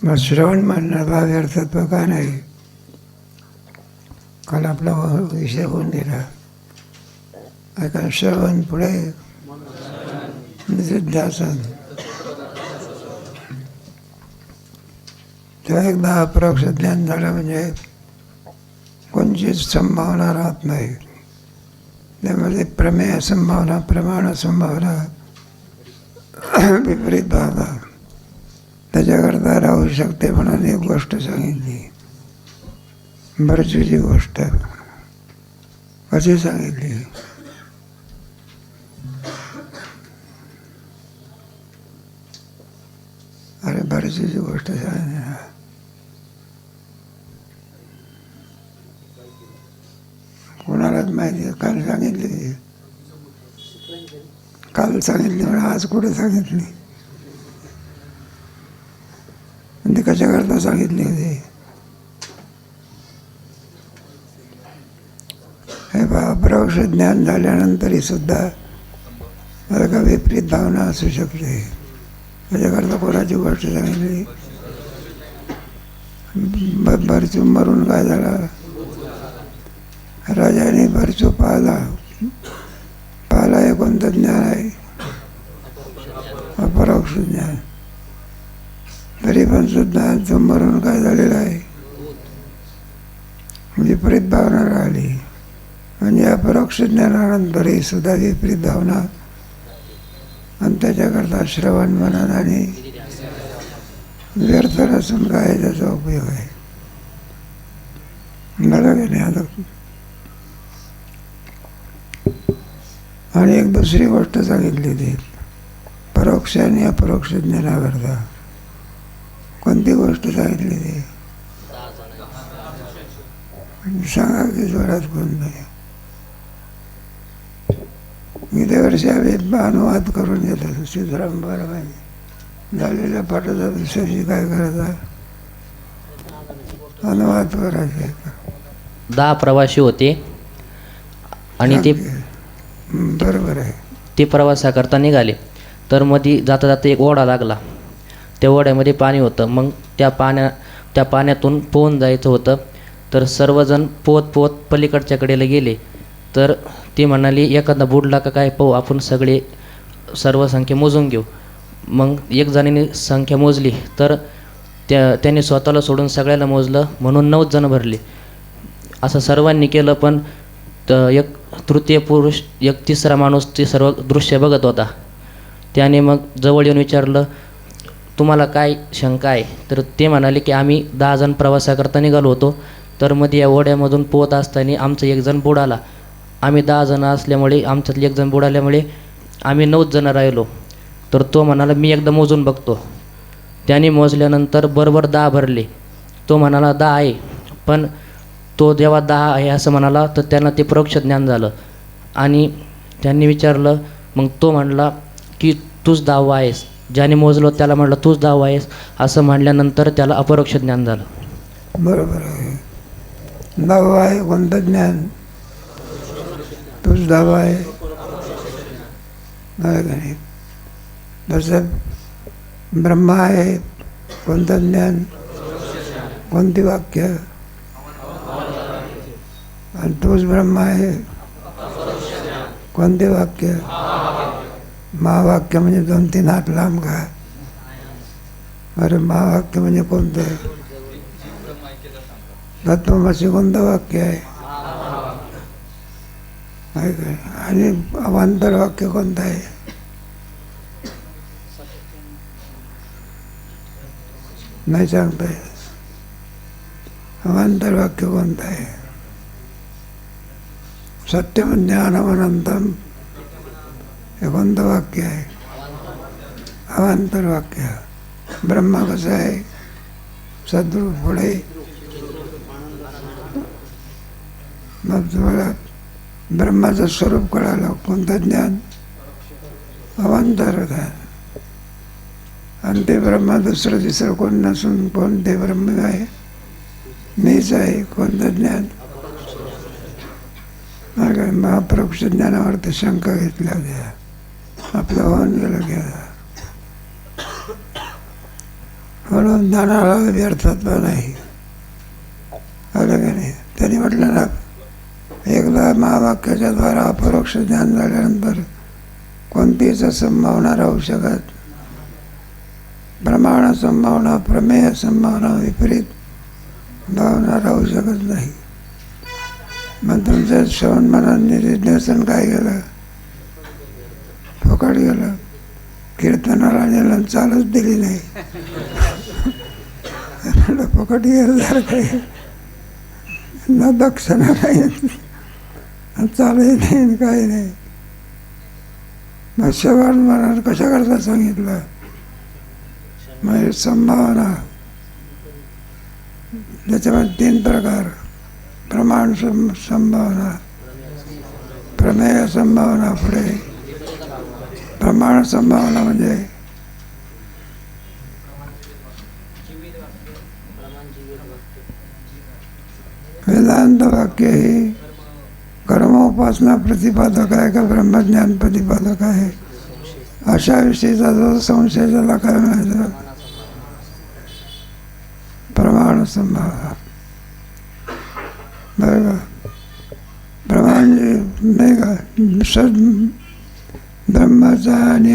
मग श्रवण म्हणणं व्यर्थत्व का नाही? काल आपला विषय होऊन गेला. ऐका, श्रवण पुढे निधिध्यासन. तेव्हा एकदा अपरोक्ष ज्ञान झालं म्हणजे कोणतीच संभावना राहत नाही. त्यामध्ये प्रमेय संभावना, प्रमाण संभावना, विपरीत भावना त्याच्याकरता राहू शकते म्हणून एक गोष्ट सांगितली. भरचूची गोष्ट कशी सांगितली? अरे भरचूची गोष्ट सांगितली. कोणालाच माहिती आहे. काल सांगितली, काल सांगितली म्हणून आज कुठे सांगितली? म्हणजे कशाकरता सांगितली होती? हे अपरोक्ष ज्ञान झाल्यानंतरही सुद्धा का विपरीत भावना असू शकते. त्याच्याकरता कोणाची गोष्ट सांगितली? भरचू मरून काय झाला? राजाने भरचू पाहला. पाहला हे कोणतं ज्ञान आहे? अपरोक्ष ज्ञान. तरी पण सुद्धा तो मरून काय झालेला आहे? विपरीत भावना राहिली. म्हणजे अपरोक्ष ज्ञानानंतरही सुद्धा विपरीत भावना. आणि त्याच्याकरता श्रवण मनन आणि व्यर्थ नसून काय त्याचा उपयोग आहे? झालं की नाही? आता आणि एक दुसरी गोष्ट सांगितली ती परोक्ष आणि अपरोक्ष ज्ञानाकरता. कोणती गोष्ट सांगितली ती? सांगा की जोरात. कोणतं? गेल्या वर्षी आम्ही अनुवाद करून घेतो. सिद्धराम बरोबर झालेल्या पाठाचा दुसऱ्याशी काय करायचा? अनुवाद करायचे. 10 प्रवासी होते आणि ते बरोबर आहे. ते प्रवासाकरता निघाले. तर मध्ये जाता जाता एक ओढा लागला. त्या ओढ्यामध्ये पाणी होतं. मग त्या पाण्यातून पोहून जायचं होतं. तर सर्वजण पोहत पोहत पलीकडच्या कडेला गेले. तर ती म्हणाली एखादा बुडला का काय पाहू, आपण सगळे सर्व संख्या मोजून घेऊ. मग एक जणाने संख्या मोजली तर त्याने स्वतःला सोडून सगळ्याला मोजलं म्हणून 9 जण भरले. असं सर्वांनी केलं. पण एक तृतीय पुरुष, एक तिसरा माणूस ते सर्व दृश्य बघत होता. त्याने मग जवळ येऊन विचारलं, तुम्हाला काय शंका आहे? तर ते म्हणाले की आम्ही 10 जण प्रवासाकरता निघालो होतो. तर मध्ये या ओढ्यामधून पोहत असताना आमचं एक जण बुडाला. आम्ही 10 जण असल्यामुळे आमच्यातले एक जण बुडाल्यामुळे आम्ही 9 जण राहिलो. तर तो म्हणाला मी एकदा मोजून बघतो. त्याने मोजल्यानंतर बरोबर 10 भरले. तो म्हणाला 10 आहे. पण तो जेव्हा 10 आहे असं म्हणाला तर त्यांना ते परोक्ष ज्ञान झालं. आणि त्यांनी विचारलं, मग तो म्हणला की तूच 10वा आहेस. ज्याने मोजलं त्याला म्हटलं तूच 10वा आहेस. असं म्हटल्यानंतर त्याला अपरोक्ष ज्ञान झालं. बरोबर आहे. 10वा आहे कोणतं ज्ञान? तूच 10वा आहे. नाही, तसं ब्रह्मा आहे कोणतं ज्ञान? कोणती वाक्य? आणि तोच ब्रह्मा आहे कोणते वाक्य? महावाक्य म्हणजे 2-3 हात लांब का? अरे महावाक्य म्हणजे कोणतं? तत्वमसी कोणतं वाक्य आहे? काय? आणि अवांतर वाक्य कोणतं आहे? नाही सांगता येत. अवांतर वाक्य कोणतं आहे? सत्यम ज्ञानमनंतम हे कोणतं वाक्य आहे? अवांतर वाक्य. ब्रह्मा कसं आहे? सद्रूप पुढे. मग तुम्हाला ब्रह्माचं स्वरूप कळालं. कोणतं ज्ञान? अवांतर ज्ञान. आणि ते ब्रह्मा दुसरं तिसरं कोण नसून कोण ते ब्रह्म आहे? मीच आहे. कोणतं ज्ञान? महापरोक्ष ज्ञानावर तर शंका घेतल्या होत्या. आपलं होऊन गेलं. म्हणून ज्ञानाला व्यर्थत्व नाही. आलं का नाही? त्यांनी म्हटलं ना, एकदा महावाक्याच्या द्वारा अपरोक्ष ज्ञान झाल्यानंतर कोणतीच संभावना राहू शकत, प्रमाण संभावना, प्रमेय संभावना, विपरीत भावना राहू शकत नाही. मग तुमचं श्रवण मनाने निदर्शन काय गेलं? फुकट गेलं. कीर्तनाला नेलं, चालच दिली नाही. फुकट गेलं जर काही न दक्षिणा काही चालही नाही, काही नाही. मग श्रवण मनन कशा करता सांगितलं? म्हणजे संभावना, त्याच्यामध्ये 3 प्रकार: प्रमाण संभावना, प्रमेय संभावना. पुढे प्रमाण संभावना म्हणजे वेदांत वाक्य ही कर्मोपासना प्रतिपादक आहे का ब्रह्मज्ञान प्रतिपादक आहे, अशा विषयीचा जो संशय, त्याला काय म्हणायचं? प्रमाण संभावना. बरोबर. प्रमाण नाही का, ब्रह्माचा आणि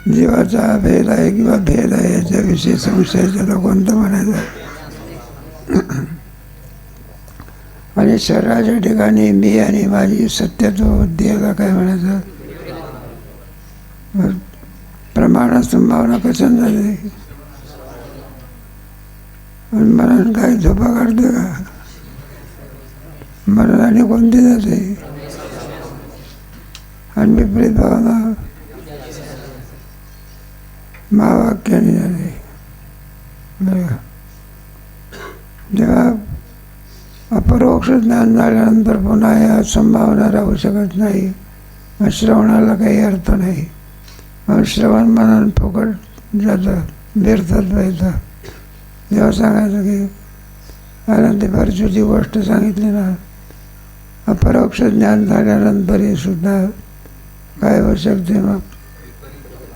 जीवाचा भेद आहे किंवा भेद आहे याच्याविषयी संशय, त्याला कोणतं म्हणायचं? आणि शरीराच्या ठिकाणी मी आणि माझी सत्यत्व बुद्धी, याला काय म्हणायचं? प्रमाण संभावना कशाने झाली? मनाने काय झोपा काढते का? मनाने कोणती जाते? आणि विपरीत भावना महावाक्याने झाली. जेव्हा अपरोक्ष ज्ञान झाल्यानंतर पुन्हा या संभावना राहू शकत नाही. मग श्रवणाला काही अर्थ नाही. मग श्रवण मनन फुकट जातं, व्यर्थच व्हायचं. जेव्हा सांगायचं की आनंदी परचूची गोष्ट सांगितली ना, अपरोक्ष ज्ञान झाल्यानंतरही सुद्धा काय होऊ शकते? मग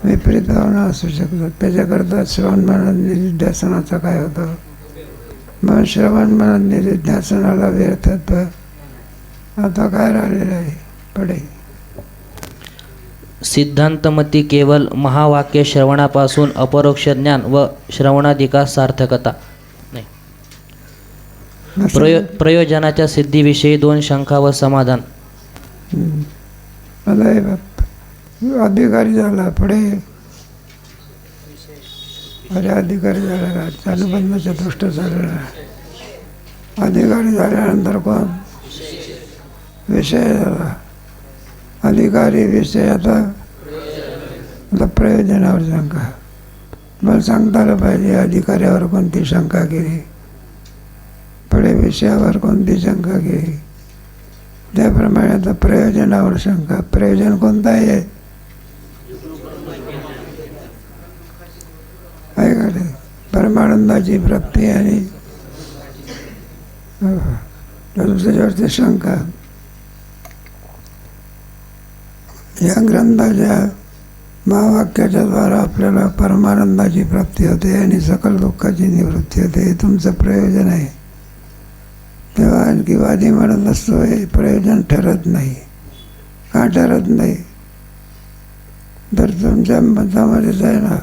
विपरीत भावना असू शकतात. त्याच्याकरता श्रवण मनन निधिध्यासनाचा काय होतं? मग श्रवण मनन निधिध्यासनाला व्यर्थत्व आता काय राहिलेलं आहे? पुढे सिद्धांतमती केवळ महावाक्य श्रवणापासून अपरोक्ष ज्ञान व श्रवणाधिकास सार्थकता नाही. प्रयोजनाच्या सिद्धीविषयी 2 शंका व समाधान. मला अधिकारी झाला, पुढे अरे अधिकारी झाला, चालूबंद चतुष्ट झालेला. अधिकारी झाल्यानंतर कोण? विषय झाला. अधिकारी विषय आता प्रयोजनावर शंका. मला सांगता आलं पाहिजे अधिकाऱ्यावर कोणती शंका केली, पुढे विषयावर कोणती शंका केली. त्याप्रमाणे आता प्रयोजनावर शंका. प्रयोजन कोणतं आहे? का ते परमानंदाची प्राप्ती आणि त्याच्यावरती शंका. या ग्रंथाच्या महावाक्याच्या द्वारा आपल्याला परमानंदाची प्राप्ती होते आणि सकल दुःखाची निवृत्ती होते. हे तुमचं प्रयोजन आहे. तेव्हा आणखी वादी म्हणत असतो हे प्रयोजन ठरत नाही. का ठरत नाही? तर तुमच्या मतामध्येच आहे ना,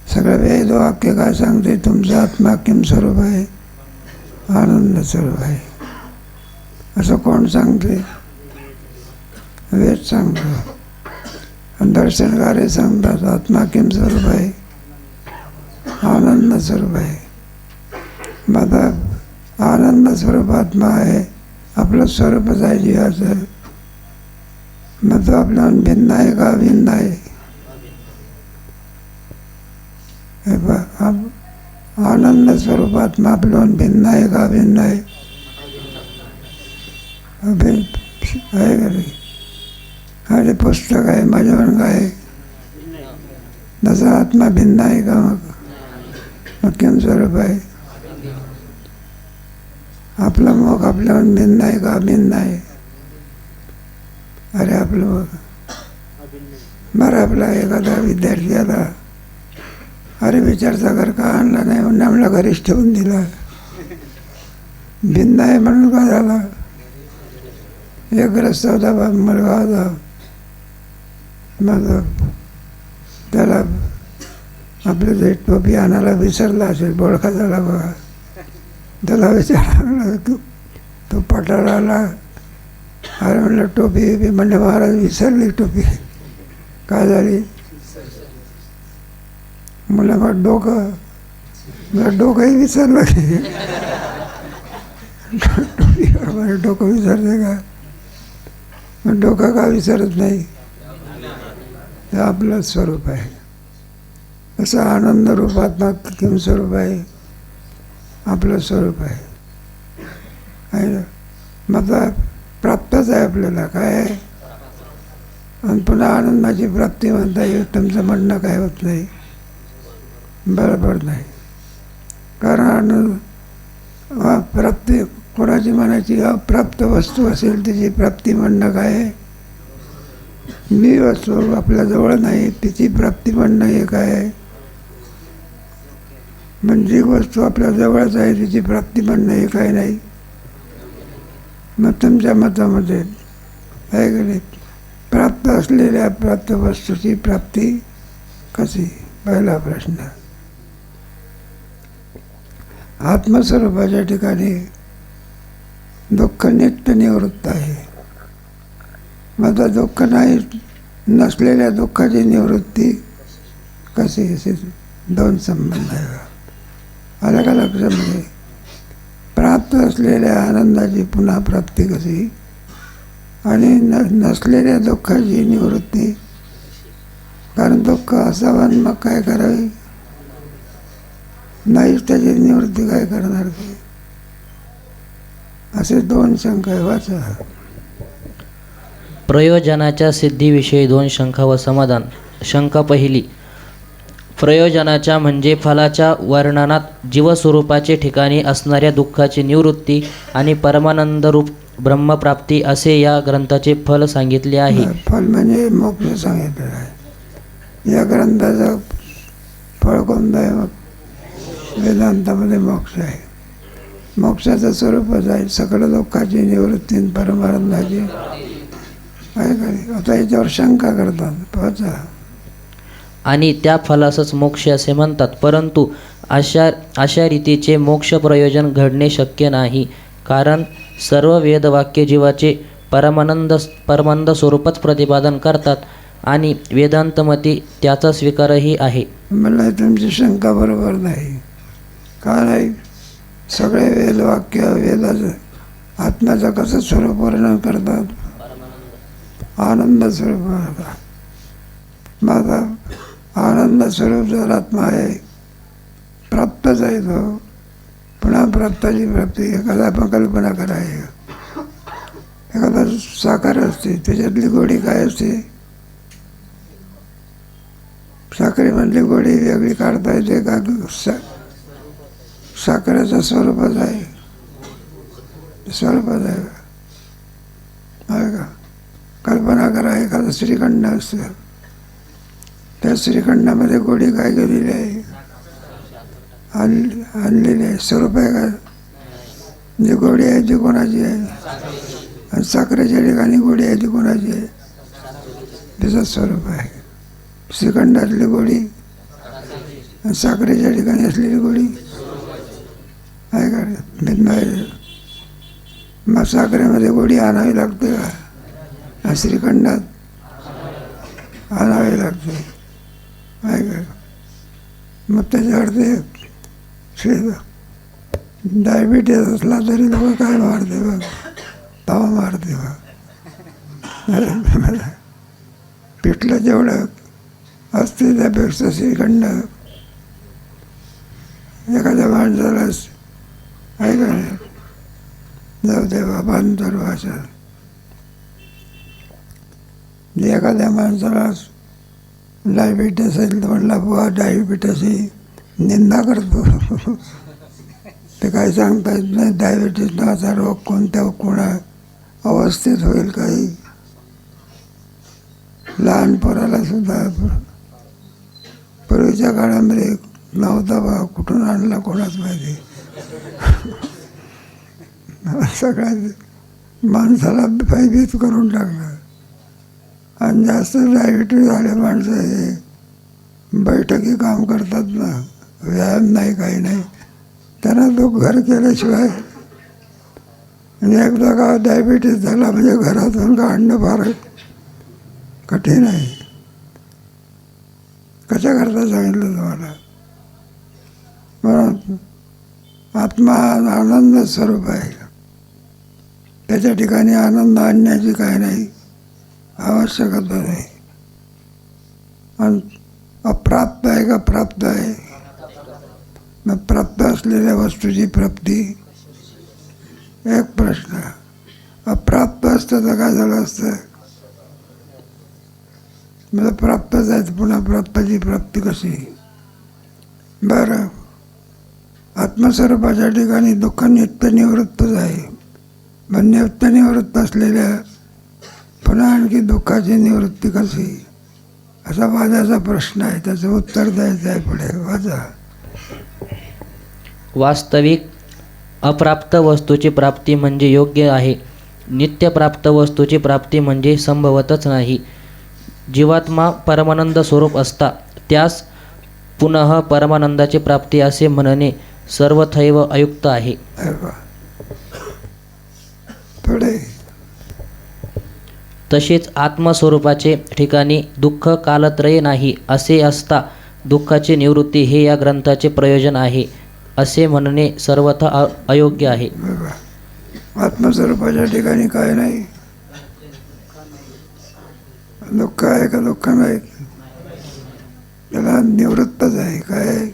सगळं वेद वाक्य काय सांगते? तुमचा आत्मा किम स्वरूप आहे? आनंद स्वरूप आहे. असं कोण सांगते? वेद सांगतो. दर्शनकारे सांगतात आत्मा किम स्वरूप आहे? आनंद स्वरूप आहे. मग आनंद स्वरूप आत्मा आहे, आपलं स्वरूपच आहे जीवाचं. मग तो आपला भिन्न आहे का भिन्न आहे? आनंद स्वरूप आत्मा आपलं भिन्न आहे का भिन्न आहे? आहे का नाही? अरे पुस्तक आहे, माझ्यावर काय? तसा आत्मा भिन्न आहे का? मग किम स्वरूप आहे? आपलं मग आपल्यावर भिन्न आहे का भिन्न आहे? अरे आपलं बरं, आपला एखादा विद्यार्थी आला अरे विचारसागर का आणला नाही म्हणून आम्हाला घरीच ठेवून दिला. भिन्न आहे म्हणून का झाला. एक ग्रस्त होता मुलगा होता, मग त्याला आपलं जे टोपी आणायला विसरला असेल, बोळखा झाला बघा. त्याला विचारला तो पटाला आला. अरे म्हणलं टोपी म्हणजे महाराज विसरली टोपी. काय झाली. मला मग डोकंही विसरलं की टोपी डोकं विसरते का. मग डोकं का विसरत नाही. हे आपलं स्वरूप आहे. असं आनंद रूपात्मक किम स्वरूप आहे, आपलं स्वरूप आहे ना. मग प्राप्तच आहे आपल्याला. काय आहे. आणि पुन्हा आनंदाची प्राप्ती म्हणता येईल. तुमचं म्हणणं काय होत नाही, बरोबर नाही. कारण प्राप्ती कोणाची म्हणायची. अप्राप्त वस्तू असेल त्याची प्राप्ती म्हणणं काय आहे. मी वस्तू आपल्याजवळ नाही तिची प्राप्ती म्हणणं हे काय आहे. म्हणजे वस्तू आपल्या जवळच आहे तिची प्राप्ती म्हणणं हे काय नाही. मग तुमच्या मतामध्ये आहे की नाही. प्राप्त असलेल्या प्राप्त वस्तूची प्राप्ती कशी. पहिला प्रश्न. आत्मस्वरूपाच्या ठिकाणी दुःख नित्य निवृत्त आहे. मग दुःख नाही नसलेल्या दुःखाची निवृत्ती कशी. असे दोन संबंध आहे. अलग अलग लक्षामध्ये. प्राप्त असलेल्या आनंदाची पुन्हा प्राप्ती कशी आणि नसलेल्या दुःखाची निवृत्ती. कारण दुःख असावं मग काय करावे. नाहीच त्याची निवृत्ती काय करणार ते. असे दोन शंका वाचा. प्रयोजनाच्या सिद्धीविषयी दोन शंका व समाधान. शंका पहिली. प्रयोजनाच्या म्हणजे फलाच्या वर्णनात जीवस्वरूपाचे ठिकाणी असणाऱ्या दुःखाची निवृत्ती आणि परमानंदरूप ब्रह्मप्राप्ती असे या ग्रंथाचे फल सांगितले आहे. फल म्हणजे मोक्ष सांगितलेलं आहे. या ग्रंथाचं फळ कोणतं आहे. मग वेदांतामध्ये मोक्ष आहे. मोक्षाचं स्वरूपच आहे सकल दुःखाची निवृत्ती परमानंदाची आहे का. आता याच्यावर शंका करतात. पोचा. आणि त्या फलासच मोक्ष असे म्हणतात. परंतु अशा रीतीचे मोक्ष प्रयोजन घडणे शक्य नाही. कारण सर्व वेदवाक्य जीवाचे परमानंद स्वरूपच प्रतिपादन करतात आणि वेदांतमती त्याचा स्वीकारही आहे. मला तुमची शंका बरोबर नाही. का नाही. सगळे वेदवाक्य वेदाचं आत्म्याचं कसं स्वरूप वर्णन करतात. आनंद स्वरूप करतात. माझा आनंद स्वरूप जर आत्मा आहे प्राप्तच आहे तो. पुन्हा प्राप्ताची प्राप्ती. एखादा आपण कल्पना कराय. एखादा साखर असते त्याच्यातली गोडी काय असते. साखरेमधली गोडी वेगळी काढता येते का. साखरेचं स्वरूपच आहे. स्वरूपच आहे का. कल्पना करा एखादं श्रीखंड असतं. त्या श्रीखंडामध्ये गोडी काय केलेली आहे. आणलेली आहे. स्वरूप आहे का. जी गोडी आहे ती कोणाची आहे. आणि साखरेच्या ठिकाणी गोडी आहे ती कोणाची आहे. तिचं स्वरूप आहे. श्रीखंडातली गोडी आणि साखरेच्या ठिकाणी असलेली गोडी आहे का. भिन्न आहे. मग साखरेमध्ये गोडी आणावी लागते का. श्रीखंडात आणावी लागते आहे का. मग त्याच्यावरती डायबिटीज असला तरी लोक काय मारते बघ. तवा मारते बघ. पिठलं जेवढं असते त्यापेक्षा श्रीखंड एखाद्या माणसाला आहे का नाही. जाऊ दे बाबा अंतर्भाषा. एखाद्या माणसाला डायबिटीस असेल तर म्हटलं बुवा डायबिटीसची निंदा करतो. ते काय सांगता येत नाही. डायबिटीस नावाचा रोग कोणा अवस्थेत होईल. काही लहान पोराला सुद्धा पूर्वीच्या काळामध्ये नव्हता बा, कुठून आणला कोणाच माहिती. सगळ्या माणसाला भयभीत करून टाकलं. आणि जास्त डायबिटीज झाले माणसं हे बैठकी काम करतात ना, व्यायाम नाही काही नाही, त्यांना तो घर केल्याशिवाय, म्हणजे एकदा का डायबिटीज झाला म्हणजे घरातून काढणं फार कठीण आहे. कशा करता सांगितलं तुम्हाला. म्हणून आत्मा आनंद स्वरूप आहे. त्याच्या ठिकाणी आनंद आणण्याची काय नाही आवश्यकता नाही. आणि अप्राप्त आहे का प्राप्त आहे. मग प्राप्त असलेल्या वस्तूची प्राप्ती एक प्रश्न. अप्राप्त असतं तर काय झालं असतं. मला प्राप्तच आहे, पुन्हा प्राप्ताची प्राप्ती कशी. बरं, आत्मस्वरूपाच्या ठिकाणी दुःख नित्यनिवृत्तच आहे. पण नित्यनिवृत्त असलेल्या पुन्हा आणखी दुःखाची निवृत्ती कशी, असा वादाचा प्रश्न आहे. त्याचं उत्तर द्यायचं आहे पुढे. वाचा. वास्तविक अप्राप्त वस्तूची प्राप्ती म्हणजे योग्य आहे. नित्यप्राप्त वस्तूची प्राप्ती म्हणजे संभवतच नाही. जीवात्मा परमानंद स्वरूप असता त्यास पुनः परमानंदाची प्राप्ती असे म्हणणे सर्वथैव अयुक्त आहे. पुढे. तसेच आत्मस्वरूपाचे ठिकाणी दुःख कालत्रय नाही असे असता दुःखाची निवृत्ती हे या ग्रंथाचे प्रयोजन आहे असे म्हणणे सर्वथा अयोग्य आहे. आत्मस्वरूपाच्या ठिकाणी काय नाही, दुःख आहे का दुःख नाही, त्याला निवृत्तच आहे. काय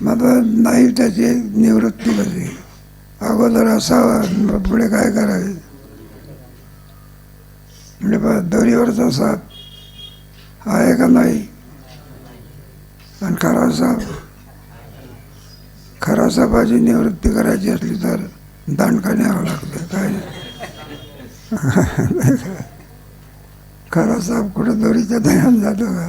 मग नाही त्याची निवृत्ती कशी. अगोदर असावा, पुढे काय करावे. म्हणजे दोरीवरचा साप आहे का नाही, आणि खरा सापाची निवृत्ती करायची असली तर दांडका न्यावं लागतं. काय खरा साप कुठं दोरीच्या दह्यात जातो का.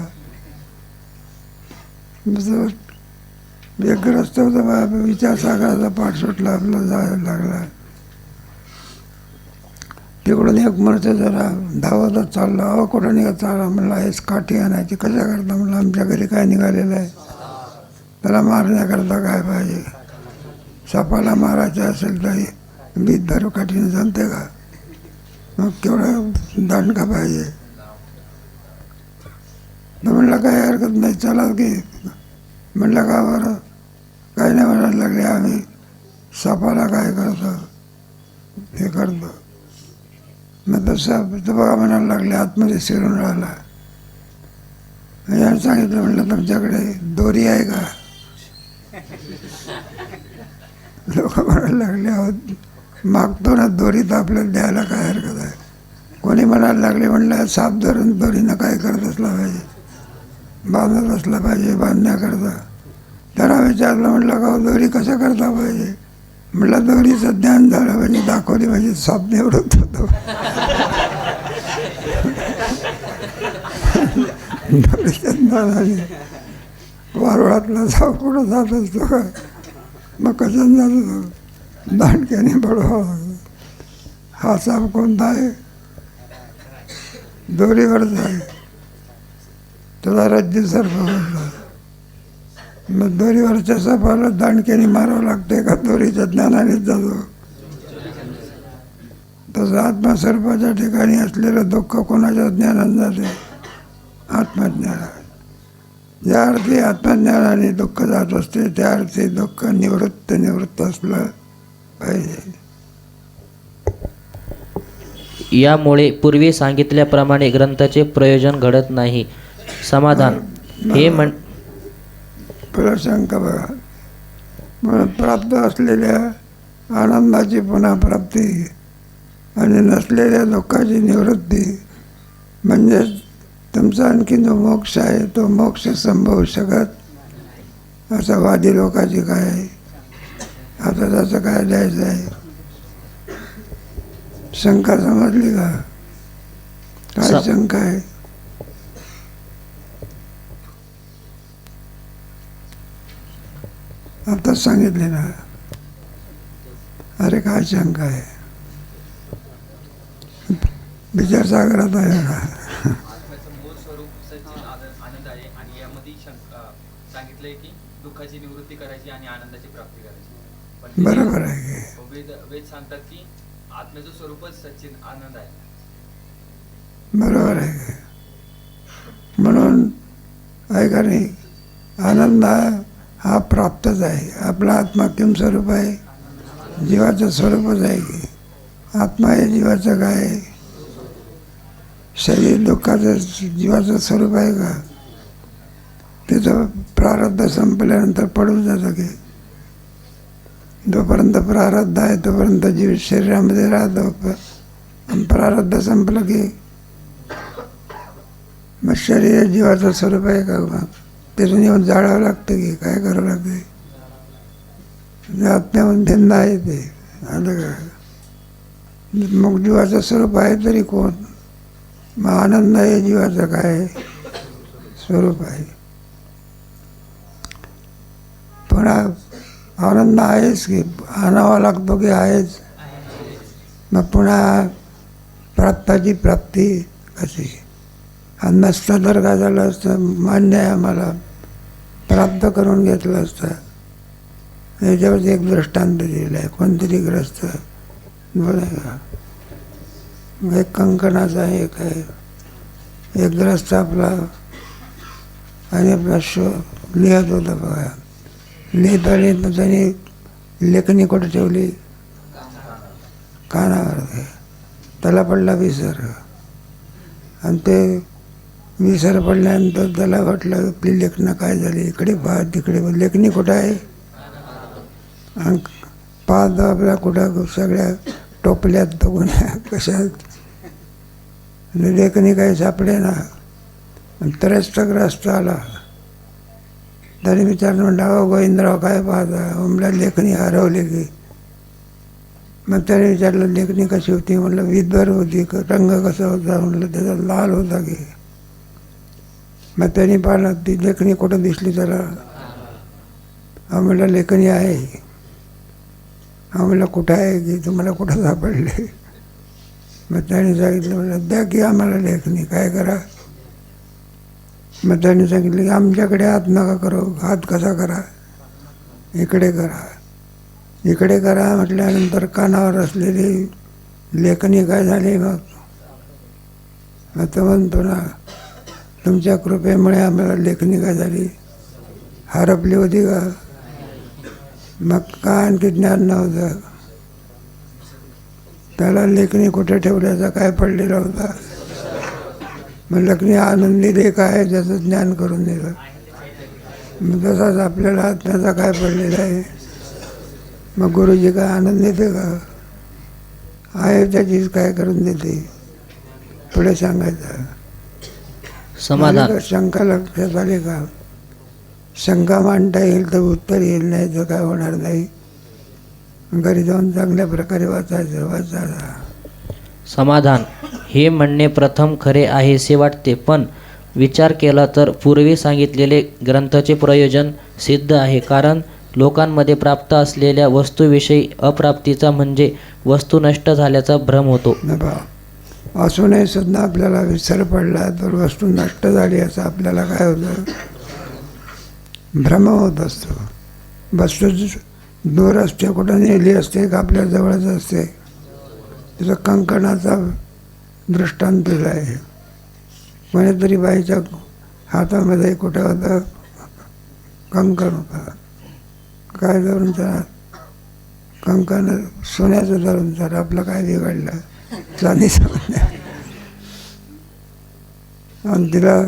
एक ग्रस्त होता, विचारसागराचा पाठ सुटला, आपला जायला लागला. तिकडून एक मरचं जरा धावतच चालला. अहो कुठं निघत चालला. म्हणला हेच काठी आणायची. कशा करता. म्हणलं आमच्या घरी काय निघालेलं आहे, त्याला मारण्याकरता काय पाहिजे. सापाला मारायचं असेल तरी बीज धरू काठीने जमते का. मग केवढं दांडका पाहिजे. तर म्हणलं काही हरकत नाही, चला की. म्हणलं का बरं. काही नाही म्हणायला लागले. आम्ही सापाला काय करतो हे करतो. मग तसं बघा म्हणायला लागले, आतमध्ये शिरून राहिला. याने सांगितलं, म्हणलं तुमच्याकडे दोरी आहे का. लोक म्हणायला लागले, अहो मागतो ना दोरी, तर आपल्याला द्यायला काय हरकत आहे. कोणी म्हणायला लागले, म्हणलं साप धरून दोरीनं काय करत असला पाहिजे, बांधत असला पाहिजे बांधण्याकरता. त्याला विचारलं, म्हटलं का दोरी कसं करता पाहिजे. म्हटलं दोरीचं ज्ञान झालं म्हणजे दाखवली म्हणजे साप निवृत्त होतो. दोरीच्या ज्ञानाने वारुळातला साप कुठं जात असतो का. मग कसं जातो तो, दांडक्याने बळवावा लागतो. हा साप कोणता आहे, दोरीवरच आहे. त्याला रज्जू सर्प म्हणतात. मग दोरीवरच्या सापाला दांडक्याने मारावं लागते का दोरीच्या ज्ञानानेच जातो. तसं आत्मस्वरूपाच्या ठिकाणी असलेलं दुःख कोणाच्या ज्ञानाने जाते, आत्मज्ञानाने. ज्या अर्थी आत्मज्ञानाने दुःख जात असते त्या अर्थी दुःख निवृत्त असलं पाहिजे. यामुळे पूर्वी सांगितल्याप्रमाणे ग्रंथाचे प्रयोजन घडत नाही. समाधान हे प्रशंका बघा. म्हणून प्राप्त असलेल्या आनंदाची पुन्हा प्राप्ती आणि नसलेल्या दुःखाची निवृत्ती म्हणजेच तुमचा आणखी जो मोक्ष आहे तो मोक्ष संभवू शकत असं वादी लोकांची काय आहे. आता त्याचं काय द्यायचं आहे. शंका समजली का. काय शंका आहे. आताच सांगितले ना. अरे काय शंका आहे, विचारसागरात आहे ना. आत्म्याचं मूळ स्वरूप सच्चिद आनंद आहे आणि यामध्ये सांगितलंय की दुःखाची निवृत्ती करायची आणि आनंदाची प्राप्ती करायची. पण बरोबर आहे की. वेद सांगतात की आत्म्याचं स्वरूपच सच्चिद आनंद आहे. बरोबर आहे की. म्हणून आहे का नाही, आनंद हा प्राप्तच आहे. आपला आत्मा किम स्वरूप आहे, जीवाचं स्वरूपच आहे की. आत्मा हे जीवाचं काय आहे, शरीर दुःखाचं जीवाचं स्वरूप आहे का. त्याचं प्रारब्ध संपल्यानंतर पडून जातं की. जोपर्यंत प्रारब्ध आहे तोपर्यंत जीव शरीरामध्ये राहतो. प्रारब्ध संपलं की मग शरीर जीवाचं स्वरूप आहे का. मग त्यातून येऊन जाळावं लागतं की काय करावं लागते. आत्म्याहून भिन्न आहे ते. आलं का. मग जीवाचं स्वरूप आहे तरी कोण. मग आनंद आहे जीवाचं काय स्वरूप आहे. पण आनंद आहेच की, आणावा लागतो की आहेच. मग पुन्हा प्राप्ताची प्राप्ती कशी. आणि नसतं तर काय झालं असतं, मान्य आहे आम्हाला, प्राप्त करून घेतलं असतं. याच्यावर एक दृष्टांत दिलेलं आहे. कोणतरी ग्रस्त बघा, एक कंकणाचा एक आहे, एक ग्रस्त आपला आणि आपला लिहत होता बघा. लिहिता लिहिता त्याने लेखणी कुठे ठेवली, कानावर. त्याला पडला विसर. आणि ते विसर पडल्यानंतर त्याला वाटलं आपली लेखनं काय झाली, इकडे पहा तिकडे पहा, लेखणी कुठं आहे. आणि पाहतो आपल्या कुठं सगळ्या टोपल्यात बघून कशात लेखणी काही सापडे ना. त्रस्तग्रस्त आला. त्याने विचारलं, म्हणलं अहो गोविंदराव काय पाहता. म्हणला लेखणी हरवली की. मग त्याने विचारलं लेखणी कशी होती. म्हणलं विधभर होती. रंग कसा होता. म्हणलं त्याचा लाल होता की. मग त्याने पाहिलं ती लेखणी कुठं दिसली त्याला. म्हणलं लेखणी आहे. म्हणलं कुठं आहे की, तुम्हाला कुठं सापडले. मग त्याने सांगितलं, म्हणलं द्या की आम्हाला लेखणी, काय करा. मग त्याने सांगितलं की आमच्याकडे हात नका करू. हात कसा करा, इकडे करा. इकडे करा म्हटल्यानंतर कानावर असलेली लेखणी काय झाली. मग तो म्हणतो ना, तुमच्या कृपेमुळे आम्हाला लेखणी काय झाली, हरपली होती का. मग काय आणखी ज्ञान नव्हतं त्याला. लेखणी कुठे ठेवल्याचा काय पडलेला होता. मग लेखणी आनंदी लेख आहे त्याचं ज्ञान करून दिलं. मग तसाच आपल्याला आत्म्याचा काय पडलेला आहे. मग गुरुजी काय आनंद देते का, आहे त्याचीच काय करून देते. पुढे सांगायचं. समाधान. शंका लक्षात आली का. शंका मांडता येईल तर उत्तर येईल, नाही तर काय होणार नाही. घरी जाऊन चांगल्या प्रकारे वाचायचं. समाधान हे म्हणणे प्रथम खरे आहेसे वाटते, पण विचार केला तर पूर्वी सांगितलेले ग्रंथाचे प्रयोजन सिद्ध आहे. कारण लोकांमध्ये प्राप्त असलेल्या वस्तूविषयी अप्राप्तीचा म्हणजे वस्तू नष्ट झाल्याचा भ्रम होतो. असूनही सुद्धा आपल्याला विसर पडला तर वस्तू नष्ट झाली असं आपल्याला काय होतं, भ्रम होत असतो. वस्तू दूर असते, कुठं नेली असते का आपल्या जवळच असते. त्याचा कंकणाचा दृष्टांत दिला आहे. कोणीतरी बाईच्या हातामध्ये कुठं होतं, कंकण होता. काय धरून चाल, कंकण सोन्याचं धरून चाल. आपलं काय बिघडलं, चांदीचं म्हणलं. आणि तिला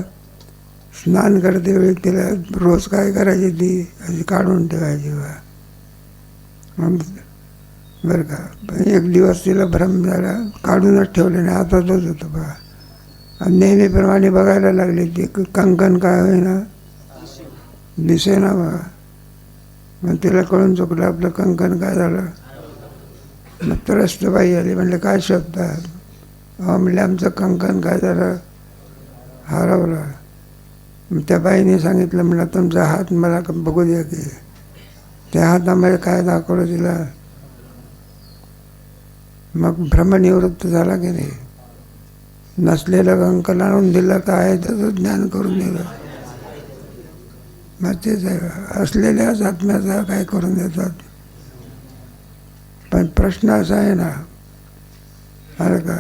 स्नान करते वेळी तिला रोज काय करायची, ती अशी काढून ठेवायची बा. बरं का. एक दिवस तिला भ्रम झाला, काढूनच ठेवले नाही, हातातच होतं बा. आणि नेहमीप्रमाणे बघायला लागली ती कंकण काय होईना, दिसेना बा. मग तिला कळून चुकलं आपलं कंकण काय झालं. मग त्रस्त बाई आली. म्हणले काय शोधता. म्हणले आमचं कंकण काय झालं, हरवलं. मग त्या बाईने सांगितलं, म्हणलं तुमचा हात मला बघू द्या की. त्या हातामध्ये काय दाखवलं तिला, मग भ्रमनिवृत्त झाला की नाही. नसलेलं कंकण आणून दिलं, काय त्याचं ज्ञान करून दिलं. मग तेच आहे, असलेल्याच आत्म्याचा काय करून देतात. पण प्रश्न असा आहे ना, अरे का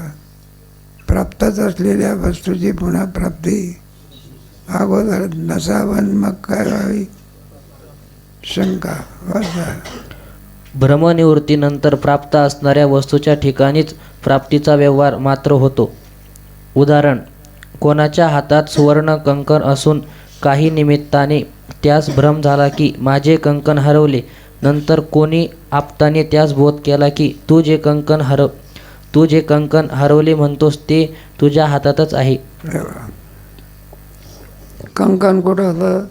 प्राप्तच असलेल्या वस्तूची पुन्हा प्राप्ती अगोदर नसावं, मग काय व्हावी शंका. भ्रमनिवृत्तीनंतर प्राप्त असणाऱ्या वस्तूच्या ठिकाणीच प्राप्तीचा व्यवहार मात्र होतो. उदाहरण, कोणाच्या हातात सुवर्ण कंकण असून काही निमित्ताने त्यास भ्रम झाला की माझे कंकण हरवले. नंतर कोणी आप्ताने त्यास बोध केला की तू जे कंकण हरवले म्हणतोस ते तुझ्या हातातच आहे. कंकण कुठं होतं,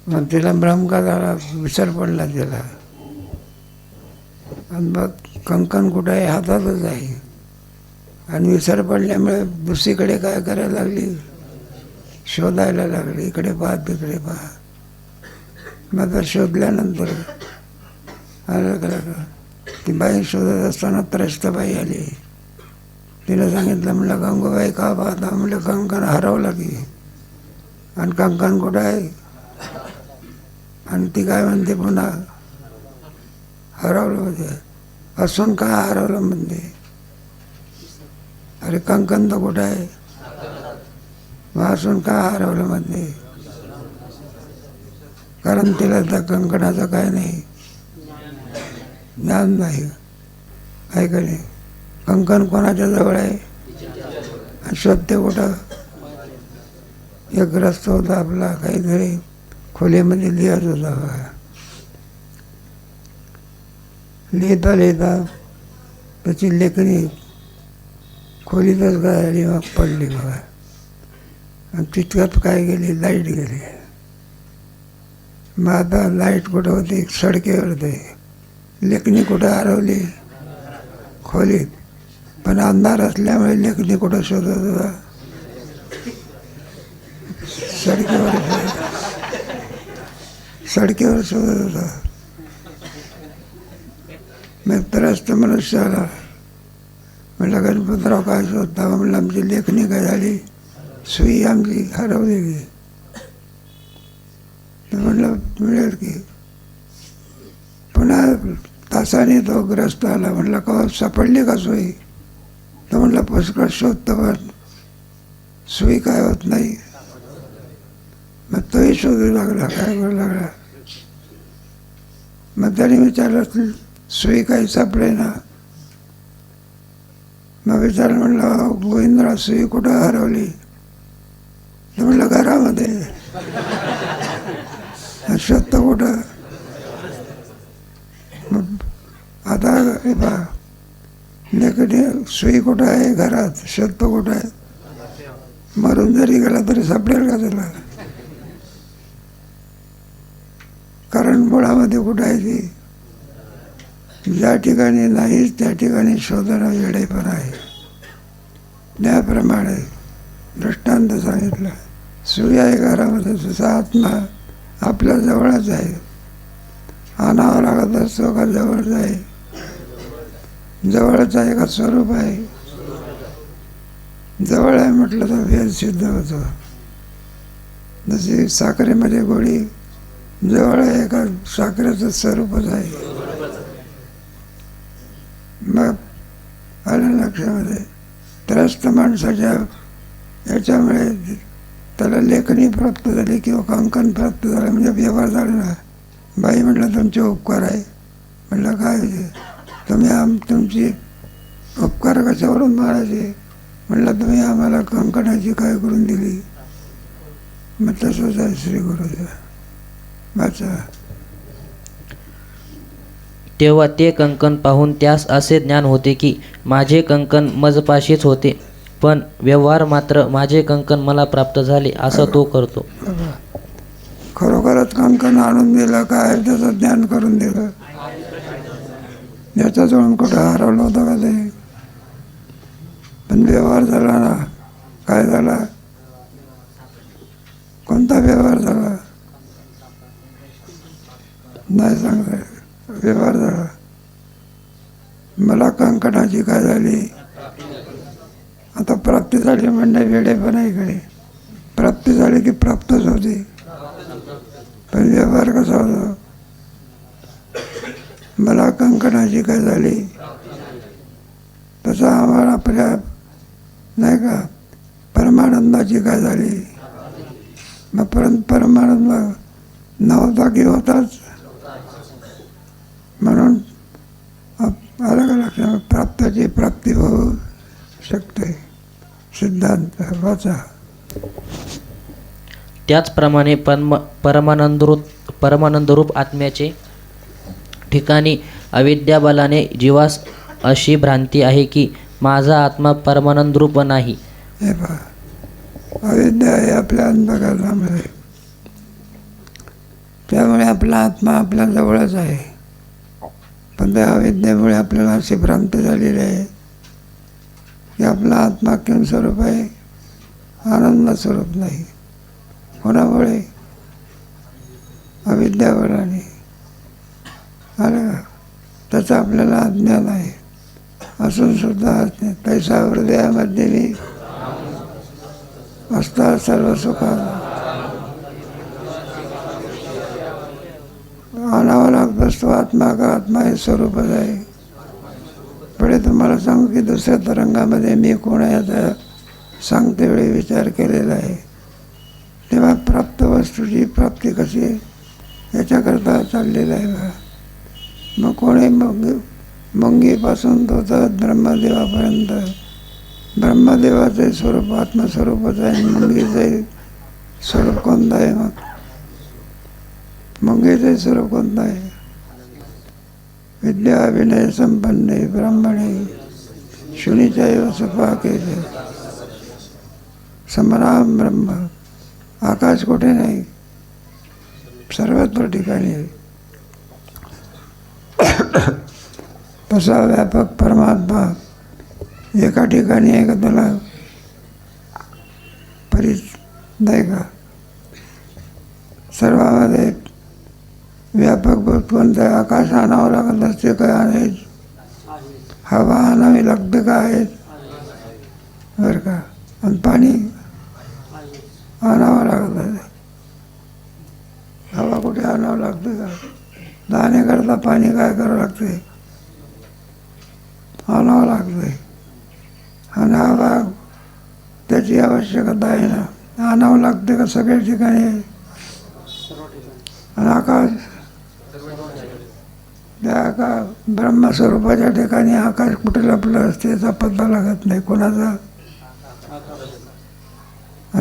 मग तिला भ्रम का झाला, विसर पडला तिला. आणि मग कंकण कुठं आहे, हातातच आहे. आणि विसर पडल्यामुळे दुसरीकडे काय करायला लागली, शोधायला लागली. इकडे पहा तिकडे पहा. मग तर शोधल्यानंतर आलं ती बाई शोधत असताना त्रस्त बाई आली. तिला सांगितलं, म्हणलं गंगूबाई का पाहता, म्हणलं कंकण हरवलं की. आणि कंकण कुठं आहे. आणि ती काय म्हणते पुन्हा, हरवलं होते. असून काय हरवलं म्हणते. अरे कंकण तर कुठं आहे, मग असून काय हरवलं म्हणते. कारण तिला त्या कंकणाचं काय नाही, ज्ञान नाही. आहे का नाही. कंकण कोणाच्या जवळ आहे, आणि शोधते कुठं. एक ग्रस्त होता आपला, काहीतरी खोलीमध्ये लिहत होता. लिहिता लिहिता त्याची लेखणी खोलीतच गायली, मग पडली बघा. आणि तितक्यात काय गेली, लाईट गेली. मग आता लाईट कुठं होती, सडकेवर होते. लेखणी कुठं हरवली, खोलीत. पण अंधार असल्यामुळे लेखणी कुठं शोधत होता, सडकेवर शोधत होता. मग त्रस्त मनुष्य आला. म्हणलं गणपतराव काय शोधता, म्हणलं आमची लेखणी काय झाली, सुई आमची हरवली गेली. म्हणलं मिळेल की. पुन्हा तासाने तो ग्रस्त आला. म्हणलं का सापडली का सुई, तर म्हणलं पुष्कळ शोधतो पण सुई काय होत नाही. मग तोही शोधू लागला, काय करू लागला. मग त्याने विचारलं, सुई काही सापडे ना. मग विचार, म्हणलं गोविंदराव सुई कुठं हरवली, तर म्हणलं घरामध्ये. शोधतो कुठं. मग आता हे पहा, लेखणी सुई कुठं आहे, घरात. शोधतो कुठं आहे. मरून जरी गेला तरी सापडेल का त्याला. कारण मुळामध्ये कुठं आहे ती. ज्या ठिकाणी नाहीच त्या ठिकाणी शोधणं वेडेपण आहे. त्याप्रमाणे दृष्टांत सांगितलं. सुई आहे घरामध्ये, तुझा आत्मा आपल्या जवळच आहे. आणावं लागत असतो का जवळच आहे. जवळच आहे का स्वरूप आहे. जवळ आहे म्हटलं तर भेद सिद्ध होतो. जशी साखरेमध्ये गोळी जवळ आहे का साखरेचं स्वरूपच आहे. मग आलं लक्षामध्ये. त्रस्त माणसाच्या याच्यामुळे त्याला लेखणी प्राप्त झाली किंवा कंकण प्राप्त झालं, म्हणजे व्यवहार झाला ना. बाई म्हटलं तुमचे उपकार आहे. म्हटलं काय तुमची उपकार कशावरून मारायचे. म्हटलं तुम्ही आम्हाला कंकणाची काय करून दिली. मग तसंच आहे श्री गुरुदेव. वाचा. तेव्हा ते कंकण पाहून त्यास असे ज्ञान होते की माझे कंकण मजपाशीच होते, पण व्यवहार मात्र माझे कंकण मला प्राप्त झाले असा तो करतो. खरोखरच कंकण आणून दिलं काय, त्याचं ज्ञान करून दिलं. याच्याजवळून कुठं हरवलं होतं का ते. पण व्यवहार झाला ना. काय झाला, कोणता व्यवहार झाला. नाही सांगता येत. व्यवहार झाला. मला कंकणाची काय झाली, आता प्राप्ती झाली म्हणजे वेडेपणा इकडे. प्राप्ती झाली की प्राप्तच होती, पण व्यवहार कसा होता? मला कंकणाची काय झाली, तसा आम्हाला आपल्या नाही का परमानंदाची काय झाली. मग परमानंद नव्हता की होताच. म्हणून अलग लक्षात प्राप्ताची प्राप्ती होऊ शकते. सिद्धांत वाचा. त्याचप्रमाणे परमानंदरूप आत्म्याचे ठिकाणी अविद्याबलाने जीवास अशी भ्रांती आहे की माझा आत्मा परमानंदरूप नाही. हे पहा, अविद्या आहे आपल्या अंतःकरणामध्ये. त्यामुळे आपला आत्मा आपल्या जवळच आहे. पण त्या अविद्येमुळे आपल्याला अशी भ्रांती झालेली आहे की आपला आत्मा किम स्वरूप आहे, आनंद स्वरूप नाही. कोणामुळे? अविद्याबळाने. आलं का? त्याचं आपल्याला अज्ञान आहे. असून सुद्धा अज्ञान. तैसा हृदयामध्ये मी असता सर्व सुखाला. आणावा लागत असतो. आत्मा का आत्मा हे स्वरूपच आहे. पुढे तुम्हाला सांगू की दुसऱ्या तरंगामध्ये मी कोण आहे याचा सांगते वेळी विचार केलेला आहे. तेव्हा प्राप्त वस्तूची प्राप्ती कशी आहे याच्याकरता चाललेला आहे बा. मग कोणी मंगीपासून तर ब्रह्मदेवापर्यंत ब्रह्मदेवाचे स्वरूप आत्मस्वरूपच आहे. मंगीचे स्वरूप कोणतं आहे? मग मंगीचे स्वरूप कोणतं आहे? विद्या विनय संपन्ने ब्राह्मणे शुनीचैव सुपाके समराम ब्रह्म. आकाश कुठे नाही, सर्वत्र ठिकाणी आहे. तसा व्यापक परमात्मा एका ठिकाणी आहे का? त्याला नाही का? सर्वामध्ये व्यापक कोणतं आहे? आकाश आणावं लागत असते काय? आहे हवा आणावी लागते का? आहे बरं का? आणि पाणी आणावं लागत आहे. हवा कुठे आणावं लागते का? दाण्याकरता पाणी काय करावं लागते? आणावं लागते. आणि हवा त्याची आवश्यकता आहे ना, आणावं लागते का? सगळ्या ठिकाणी. आणि आकाश त्या ब्रह्मस्वरूपाच्या ठिकाणी आकाश कुठे लपलं असते याचा पत्ता लागत नाही कोणाचा.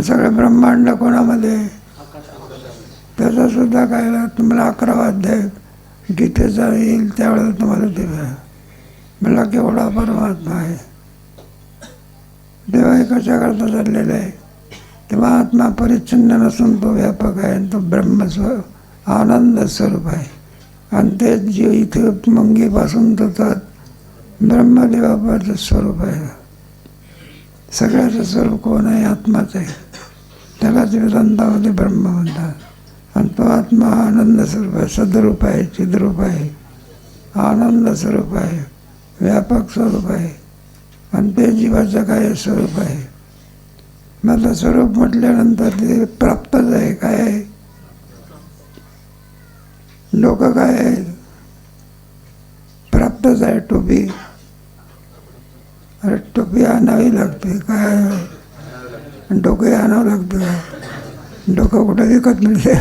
सगळं ब्रह्मांड कोणामध्ये? त्याचा सुद्धा काय तुम्हाला 11वा अध्याय गीतेचा येईल त्यावेळेला तुम्हाला ते मला केवढा परमात्मा आहे. देवा हे कशाकरता चाललेला आहे? तेव्हा आत्मा परिच्छिन्न नसून तो व्यापक आहे. तो आनंद स्वरूप आहे. आणि ते जे इथे मंगीपासून तर ब्रह्मदेवाचं स्वरूप आहे. सगळ्याचं स्वरूप कोण आहे? आत्माच आहे. त्यालाच वेदांतामध्ये ब्रह्म म्हणतात. आणि तो आत्मा आनंद स्वरूप आहे, सद्रूप आहे, चिद्रूप आहे, आनंद स्वरूप आहे, व्यापक स्वरूप आहे. आणि ते जीवाचं काय स्वरूप आहे. मग आता स्वरूप म्हटल्यानंतर ते प्राप्तच आहे. काय आहे? लोक काय आहे? प्राप्तच आहे. टोपी. अरे टोपी आणावी लागते. काय डोकं आणावं लागतं का? डोकं कुठं विकत मिळते?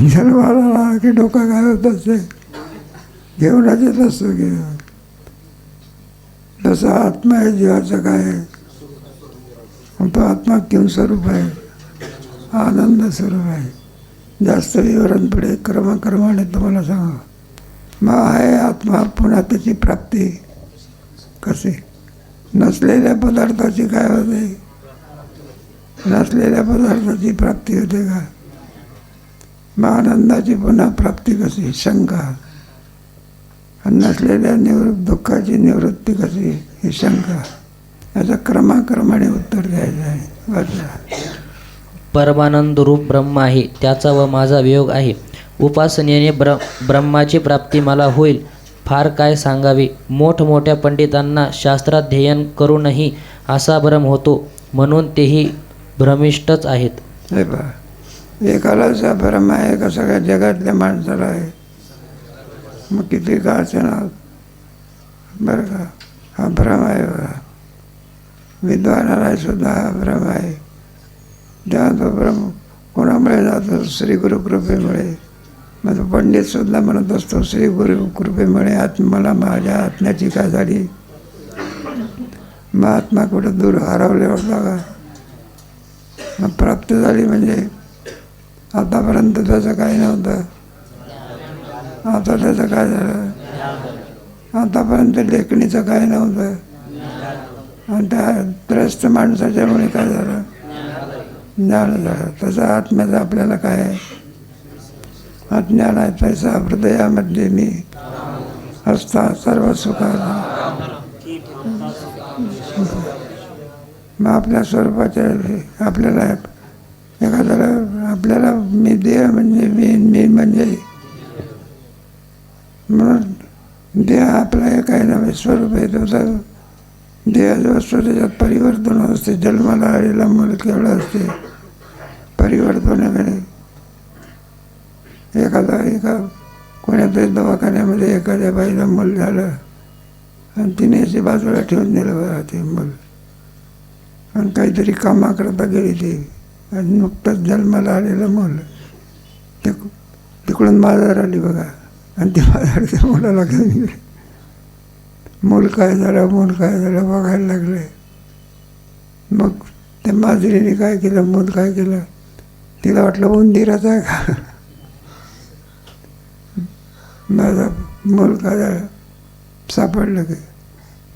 जन्माला की डोकं काय होत असते? घेऊनच येत असतो की. तसं आत्मा आहे जीवाचं काय आहे? तो आत्मा किम स्वरूप आहे, आनंद स्वरूप आहे. जास्त विवरण पुढे क्रमाने तुम्हाला सांगा. मग आहे आत्मा पुन्हा त्याची प्राप्ती कशी? नसलेल्या पदार्थाची काय होते? नसलेल्या पदार्थाची प्राप्ती होते का? मग आनंदाची पुन्हा प्राप्ती कशी? शंका. आणि नसलेल्या दुःखाची निवृत्ती कशी? ही शंका. याचं क्रमाने उत्तर द्यायचं आहे. वाचा. परमानंद रूप ब्रह्म आहे, त्याचा व माझा वियोग आहे. उपासनेने ब्रह्माची प्राप्ती मला होईल. फार काय सांगावे. मोठमोठ्या पंडितांना शास्त्राध्ययन करूनही असा भ्रम होतो, म्हणून तेही भ्रमिष्टच आहेत. हे पहा, एकालाच हा भ्रम आहे का सगळ्या जगातल्या माणसाला आहे? मग किती का ना बरं का, हा भ्रम आहे बघा. विद्वानाला सुद्धा हा भ्रम आहे. जेव्हा तो भ्रम कोणामुळे जातो? श्री गुरुकृपेमुळे. मग तो पंडितसुद्धा म्हणत असतो श्री गुरुकृपेमुळे मला माझ्या आत्म्याची काय झाली? मग आत्मा कुठं दूर हरवले होता का? मग प्राप्त झाली म्हणजे आतापर्यंत त्याचं काही नव्हतं, आता त्याचं काय झालं? आतापर्यंत लेखणीचं काय नव्हतं, आणि त्या त्रस्त माणसाच्यामुळे काय झालं? ज्ञान झालं. तसं आत्म्याचं आपल्याला काय आहे? अज्ञान आहे. तैसा हृदयामध्ये मी असता सर्व सुखाचा. मग आपल्या स्वरूपाच्या आपल्याला एखाद्याला आपल्याला मी देह म्हणजे मी म्हणजे, म्हणून देह आपला एक आहे ना स्वरूप आहे. तर देह जो असतो त्याच्यात परिवर्तन होत असते. जन्माला आलेला मूल केवढं असते, परिवर्तनाकडे. एका कोण्यातरी दवाखान्यामध्ये एखाद्या बाईला मूल झालं आणि तिने अशी बाजूला ठेवून दिलं बघा ते मूल, आणि काहीतरी कामाकरता गेली ती, आणि नुकतंच जन्माला आलेलं मूल तिकडून माजार आली बघा, आणि ती माजार त्या मुलाला घेऊन गेली. मूल काय झालं बघायला लागले. मग त्या माजरीने काय केलं, मूल काय केलं, तिला वाटलं उंदीराचं आहे का. माझा मूल काय झालं सापडलं की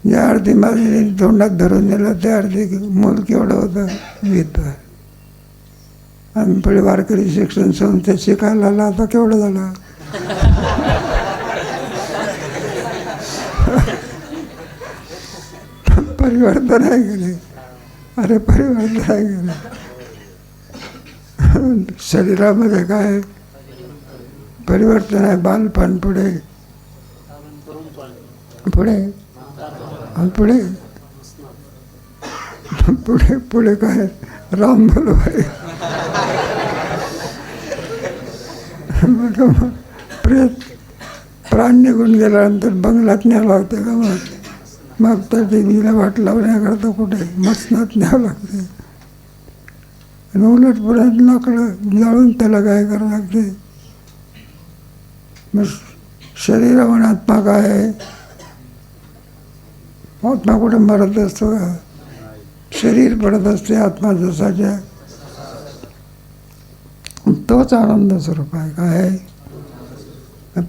ज्या अर्धी माजरीने तोंडात धरून दिलं त्या अर्धी मूल केवढं होतं, विधवा. आणि पुढे वारकरी शिक्षण संस्थेत शिकायला आला, आता केवढं झालं. परिवर्तन आहे गेले. अरे परिवर्तन आहे गेले. शरीरामध्ये काय परिवर्तन आहे? बालपण, पुढे पुढे पुढे पुढे पुढे काय? राम बोलो भाई. प्राण निघून गेल्यानंतर बंगलात न्यावं लागतं का? मग तर देवीला वाट लावण्याकरता कुठे मसनात न्यावं लागते. आणि उलट पुढे लाकडं जाळून त्याला काय करावं लागते. मग शरीरावर आत्मा काय आहे? आत्मा कुठे मरत असतो का? शरीर पडत असते, आत्मा जसाच्या तोच आनंद स्वरूप आहे. काय आहे?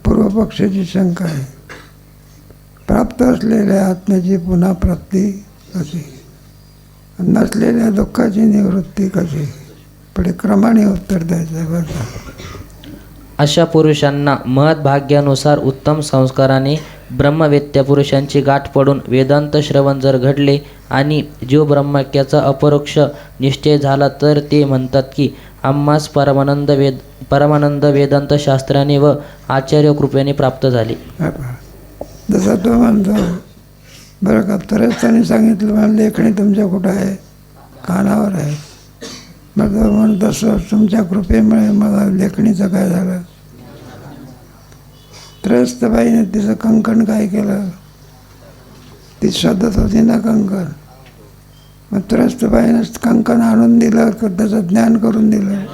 पूर्वपक्षाची शंका आहे. प्राप्त असलेल्या आत्म्याची पुन्हा प्राप्ती कशी, नसलेल्या दुःखाची निवृत्ती कशी? पुढे क्रमाने उत्तर द्यायचं आहे बरं. अशा पुरुषांना महद्भाग्यानुसार उत्तम संस्काराने ब्रह्मवेत्त्या पुरुषांची गाठ पडून वेदांत श्रवण जर घडले आणि जीव ब्रह्मक्याचा अपरोक्ष निश्चय झाला, तर ते म्हणतात की आम्हास परमानंद वेदांत शास्त्राने व आचार्य कृपेने प्राप्त झाले. जसा तो म्हणतो बरं का, तरच त्याने सांगितलं मला लेखणी तुमच्या कुठं आहे? कानावर आहे. मग म्हणत असं तुमच्या कृपेमुळे मला लेखणीचं काय झालं? त्रस्तबाईने तिचं कंकण काय केलं? ती शोधत होती ना कंकण. मग त्रस्तबाईनं कंकण आणून दिलं, त्याचं ज्ञान करून दिलं.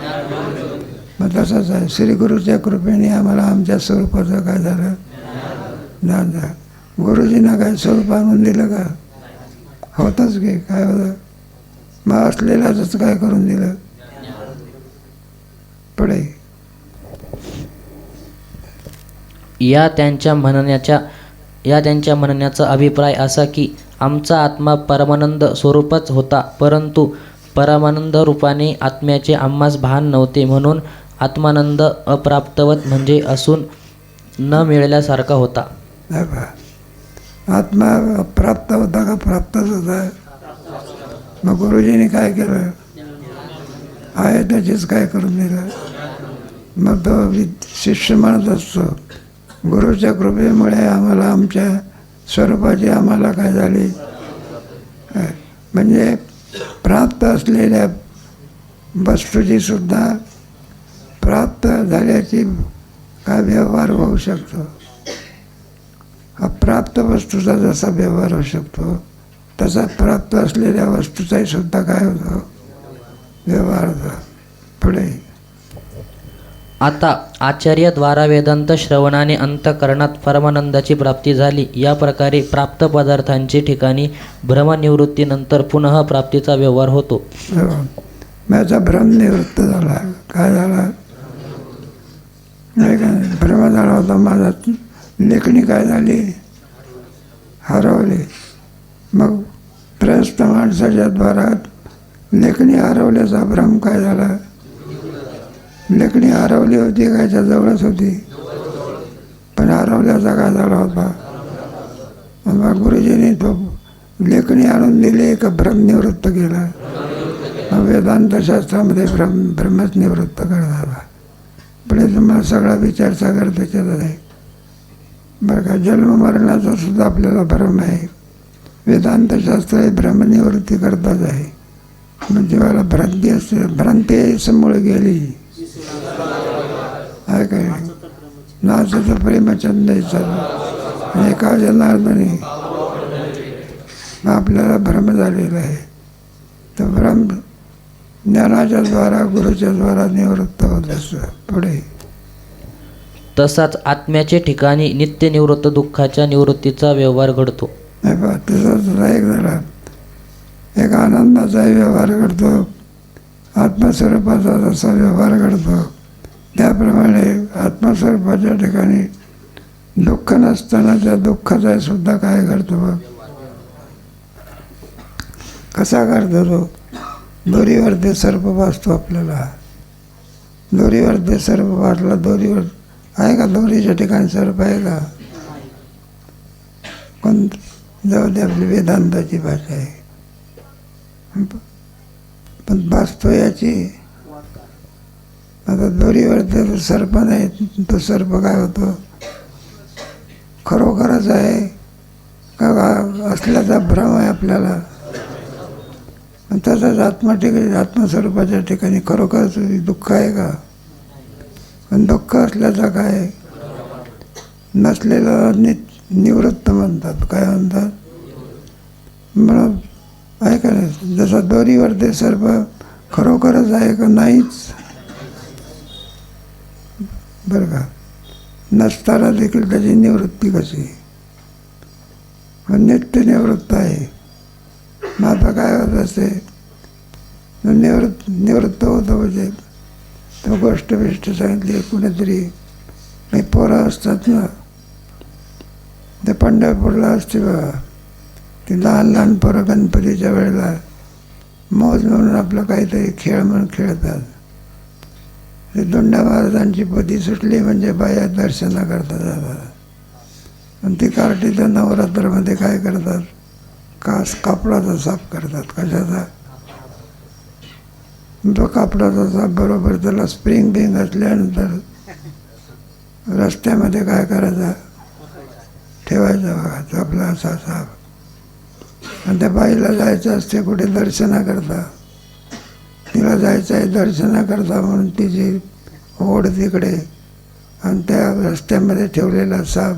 मग तसंच आहे, श्री गुरुच्या कृपेने आम्हाला आमच्या स्वरूपाचं काय झालं? ज्ञान झालं. गुरुजींना काय स्वरूप आणून दिलं का? होतच की काय होतं? मग असलेल्याच काय करून दिलं? पुढे या त्यांच्या म्हणण्याचा अभिप्राय असा की आमचा आत्मा परमानंद स्वरूपच होता, परंतु परमानंद रूपाने आत्म्याचे आम्हास भान नव्हते, म्हणून आत्मानंद अप्राप्तवत म्हणजे असून न मिळाल्यासारखा होता. आत्मा प्राप्त होता का? प्राप्तच होता. मग गुरुजीने काय केलं? आहे त्याचीच काय करून दिलं. मग तो शिष्य म्हणत असतो, गुरुच्या कृपेमुळे आम्हाला आमच्या स्वरूपाची आम्हाला काय झाली. म्हणजे प्राप्त असलेल्या वस्तूची सुद्धा प्राप्त झाल्याची काय व्यवहार होऊ शकतो. अप्राप्त वस्तूचा जसा व्यवहार होऊ शकतो तसा प्राप्त असलेल्या वस्तूचाही सुद्धा काय होतो, व्यवहार होतो. पुढे आता आचार्यद्वारा वेदांत श्रवणाने अंतःकरणात परमानंदाची प्राप्ती झाली. या प्रकारे प्राप्त पदार्थांची ठिकाणी भ्रमनिवृत्तीनंतर पुनः प्राप्तीचा व्यवहार होतो. माझा भ्रम निवृत्त झाला. काय झाला नाही का, भ्रम झाला होता माझा. लेखणी काय झाली, हरवली. मग त्रयस्थ माणसाच्या द्वारात लेखणी हरवल्याचा भ्रम काय झाला. लेखणी हरवली होती कायच्या जवळच होती, पण हरवल्याचा काय झाला होता. मग गुरुजींनी तो लेखणी आणून दिली का भ्रम निवृत्त केला. मग वेदांतशास्त्रामध्ये भ्रमच निवृत्त करणार. पुढे तुम्हाला सगळा विचार सागर त्याच्यात आहे बरं का. जन्ममरणाचा सुद्धा आपल्याला भ्रम आहे. वेदांतशास्त्र हे भ्रमनिवृत्ती करताच आहे. मग जेव्हा भ्रांती असते, भ्रांती समोर गेली आहे काय, नाचत प्रेमचंद आणि एका जनार्दनी आपल्याला भ्रम झालेला आहे. तर भ्रम ज्ञानाच्या द्वारा गुरुच्या द्वारा निवृत्त होत असतं. पुढे तसाच आत्म्याचे ठिकाणी नित्यनिवृत्त दुःखाच्या निवृत्तीचा व्यवहार घडतो. नाही बा, तसाच एक झाला. एक आनंदाचा व्यवहार घडतो, आत्मस्वरूपाचा जसा व्यवहार घडतो त्याप्रमाणे आत्मस्वरूपाच्या ठिकाणी दुःख नसताना त्या दुःखाचा सुद्धा काय घडतो बघ. कसा घडतो तो. दोरीवर ते सर्प वाचतो आपल्याला. दोरीवर ते सर्प वाचला. दोरीवर आहे का, दोरीच्या ठिकाणी सर्प आहे का. कोण जाऊ दे, आपली वेदांताची भाषा आहे. पण वाचतो याची. आता दोरीवर ते सर्प नाही, तो सर्प काय होतो, खरोखरच आहे का असल्याचा भ्रम आहे आपल्याला. तसंच आत्मस्वरूपाच्या ठिकाणी खरोखरच दुःख आहे का. पण दुःख असल्याचा काय नसलेलं निवृत्त म्हणतात. काय म्हणतात म्हणून आहे का नाही. जसा दोरीवर ते सर्प खरोखरच आहे का नाहीच बरं का. नसताना देखील त्याची निवृत्ती कशी, नित्य निवृत्त आहे. मग आता काय होत असते, निवृत्त होतं म्हणजे तो गोष्ट सांगितली. कुणीतरी काही पोरं असतात ना, ते पंढरपूरला असते बघा, ती लहान लहान पोरं गणपतीच्या वेळेला मौज म्हणून आपलं काहीतरी खेळ म्हणून खेळतात. ते दोंडा महाराजांची पदी सुटली म्हणजे बाया दर्शना करता जातात. आणि ती कार्टी तर नवरात्रामध्ये काय करतात, कापडाचा साफ करतात. कशाचा, तो कापडाचा साफ बरोबर त्याला स्प्रिंग बिंग असल्यानंतर रस्त्यामध्ये काय करायचा, ठेवायचा बघा तो आपला असा साफ. आणि त्या बाईला जायचं असते कुठे दर्शना करता, तिला जायचं आहे दर्शना करता म्हणून तिची ओढ तिकडे. आणि त्या रस्त्यामध्ये ठेवलेला साप,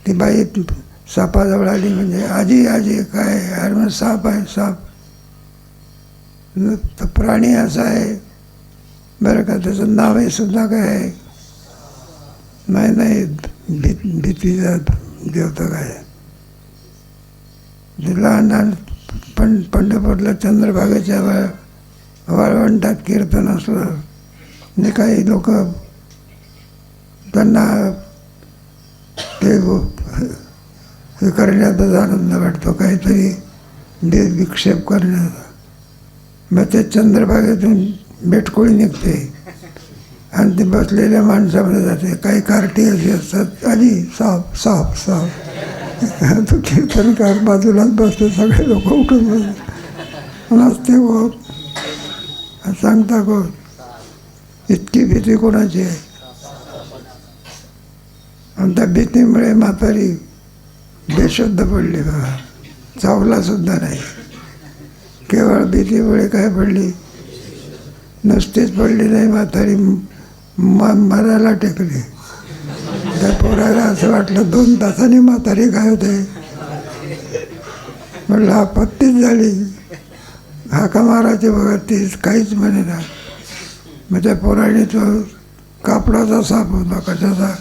ती बाई सापाजवळ आली म्हणजे आजी आजी काय, अरे मग साप आहे साप. तर प्राणी असा आहे बरं का, त्याचं नाव आहे सुद्धा काय आहे, नाही भीतीचा देवता काय. लहान लहान पंढरपूरला चंद्रभागेच्या वाळवंटात कीर्तन असलं आणि काही लोक त्यांना ते हे करण्याचाच आनंद वाटतो, काहीतरी विक्षेप करण्याचा. मग ते चंद्रभागेतून बेटकोळी निघते आणि ते बसलेल्या माणसामध्ये जाते. काही कार्टी अशी असतात, आजी साप साप साप. तो कीर्तनकार बाजूलाच बसते, सगळे लोक उठून बसते. नसते व सांगता कोण? इतकी भीती कोणाची आहे? आणि त्या भीतीमुळे म्हातारी बेशुद्ध पडली बघा, चावला सुद्धा नाही. केवळ भीतीमुळे काय पडली? नुसतीच पडली नाही, म्हातारी मरायला टेकली. त्या पोराला असं वाटलं 2 तासांनी म्हातारी काय होते. म्हटलं आपत्तीच झाली. हाका मारायची बघा, तीच काहीच म्हणे ना. मग त्या पोराने तो कापडाचा साप होता. कशाचा?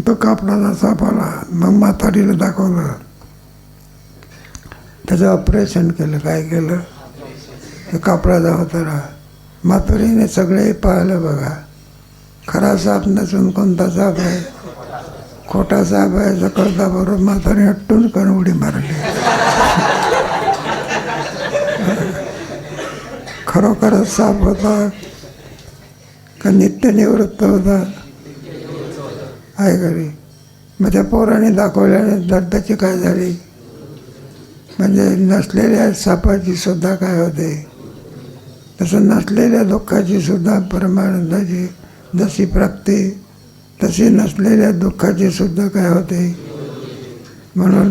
तो कापडाचा साप आला. मग म्हातारीला दाखवलं, त्याचं ऑपरेशन केलं. काय केलं? ते कापडाचा होता ना. म्हातारीने सगळे पाहिलं बघा, खरा साप नसून कोणता साप आहे, खोटा साप आहे. कळता बरोबर म्हातारी हट्टून करून उडी मारली. खरोखरच साप होता का नित्यनिवृत्त होता? आहे घरी. मग त्या पोराने दाखवल्याने त्याची काय झाली? म्हणजे नसलेल्या सापाची सुद्धा काय होते, तसं नसलेल्या दुःखाची सुद्धा परमानंदाची जशी प्राप्ती, तशी नसलेल्या दुःखाची सुद्धा काय होते. म्हणून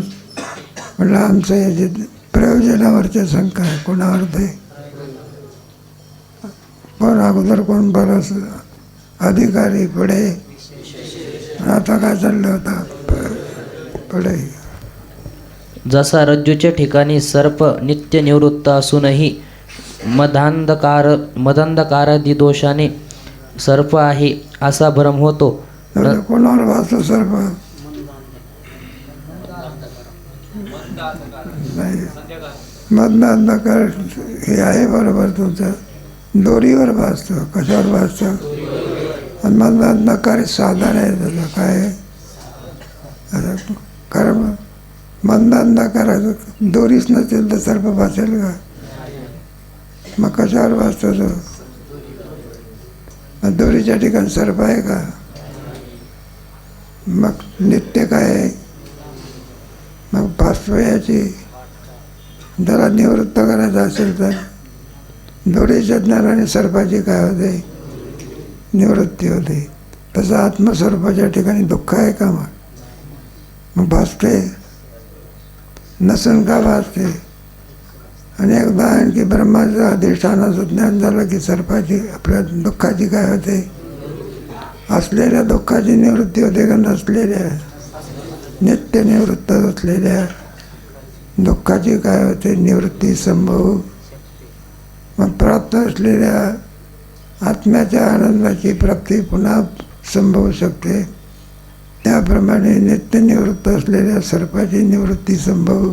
म्हटलं आमचं हे जे प्रयोजनावरच्या शंका आहे, कोणावर ते पण अगोदर कोण बरंच अधिकारी पुढे, आता काय चाललं होता पुढे. जसा रज्जूच्या ठिकाणी सर्प नित्य निवृत्त असूनही मदांधकारादी दोषाने सर्प आहे असा भ्रम होतो. कोणावर वाचतो सर्प? नाही, मधला अंधकार हे आहे बरोबर तुमचं. दोरीवर वाचतो. कशावर वाचतो? आणि मधला अंधकार साधन आहे त्याचं. काय कारण मधला अंधकाराचं दोरीच नसेल तर सर्प वाचेल का? मग कशावर वाचतो तो? दोरीच्या ठिकाणी सर्प आहे का? मग नित्य काय आहे? मग पाचव्याची त्याला निवृत्त करायचं असेल तर दोरीच्या ज्ञानाने सर्पाची काय होते? निवृत्ती होते. तसं आत्मस्वरूपाच्या ठिकाणी दुःख आहे का? मग भासते नसून का भासते? आणि एकदा आणखी ब्रह्माचं अधिष्ठानाचं ज्ञान झालं की सर्पाची आपल्या दुःखाची काय होते? असलेल्या दुःखाची निवृत्ती होते का नसलेल्या नित्य निवृत्त असलेल्या दुःखाची काय होते? निवृत्ती संभव. मग प्राप्त असलेल्या आत्म्याच्या आनंदाची प्राप्ती पुन्हा संभवू शकते. त्याप्रमाणे नित्य निवृत्त असलेल्या सर्पाची निवृत्ती संभव.